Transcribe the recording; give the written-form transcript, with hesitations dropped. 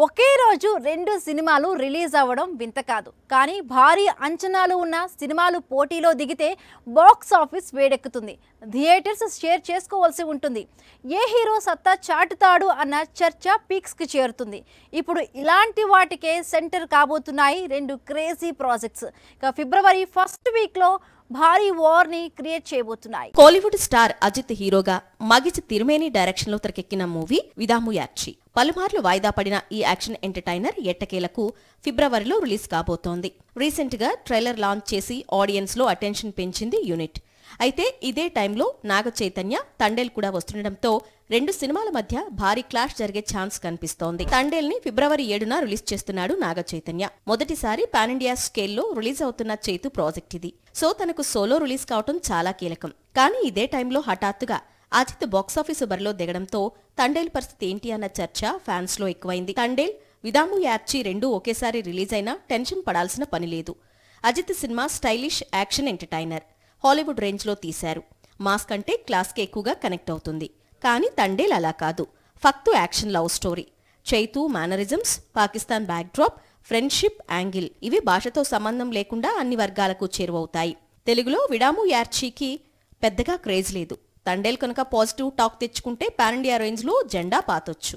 ఒకే రోజు 2 సినిమాలు రిలీజ్ అవ్వడం వింత కాదు. కానీ భారీ అంచనాలు ఉన్న సినిమాలు పోటీలో దిగితే బాక్స్ ఆఫీస్ వేడెక్కుతుంది. థియేటర్స్ షేర్ చేసుకోవాల్సి ఉంటుంది. ఏ హీరో సత్తా చాటుతాడు అన్న చర్చ పీక్స్కి చేరుతుంది. ఇప్పుడు ఇలాంటి వాటికే సెంటర్ కాబోతున్నాయి 2 క్రేజీ ప్రాజెక్ట్స్. ఇక ఫిబ్రవరి ఫస్ట్ వీక్లో భారీ వార్ ని క్రియేట్ చేయబోతున్నాయి. కోలీవుడ్ స్టార్ అజిత్ హీరోగా మగిజ్ తిరుమేని డైరెక్షన్ లో తెరకెక్కిన మూవీ విదాము యాచ్చి. పలుమార్లు వాయిదా పడిన ఈ యాక్షన్ ఎంటర్టైనర్ ఎట్టకేలకు ఫిబ్రవరిలో రిలీజ్ కాబోతోంది. రీసెంట్ గా ట్రైలర్ లాంచ్ చేసి ఆడియన్స్ లో అటెన్షన్ పెంచింది యూనిట్. అయితే ఇదే టైంలో నాగ చైతన్య, తండేల్ కూడా వస్తుండటంతో 2 సినిమాల మధ్య భారీ క్లాష్ జరిగే ఛాన్స్ కనిపిస్తోంది. తండేల్ ని ఫిబ్రవరి 7న రిలీజ్ చేస్తున్నాడు నాగ చైతన్య. మొదటిసారి పాన్ ఇండియా స్కేల్లో రిలీజ్ అవుతున్న చైతు ప్రాజెక్ట్ ఇది. సో తనకు సోలో రిలీజ్ కావటం చాలా కీలకం. కానీ ఇదే టైంలో హఠాత్తుగా అజిత్ బాక్సాఫీసు బరిలో దిగడంతో తండేల్ పరిస్థితి ఏంటి అన్న చర్చ ఫ్యాన్స్ లో ఎక్కువైంది. తండేల్, విదాము యాచ్చి 2 ఒకేసారి రిలీజ్ అయినా టెన్షన్ పడాల్సిన పని లేదు. Ajith cinema stylish action entertainer. Hollywood range లో తీశారు. మాస్ కంటే క్లాస్ కి ఎక్కువగా కనెక్ట్ అవుతుంది. కానీ తండేల్ అలా కాదు. ఫక్తు action love story. Chaitu mannerisms, Pakistan backdrop, friendship angle ఇవి భాషతో సంబంధం లేకుండా అన్ని వర్గాలకు చేరువవుతాయి. తెలుగులో విడాము యార్చీకి పెద్దగా క్రేజ్ లేదు. తండేల్ కనుక పాజిటివ్ టాక్ తెచ్చుకుంటే పాన్ ఇండియా రేంజ్ లో జెండా పాతొచ్చు.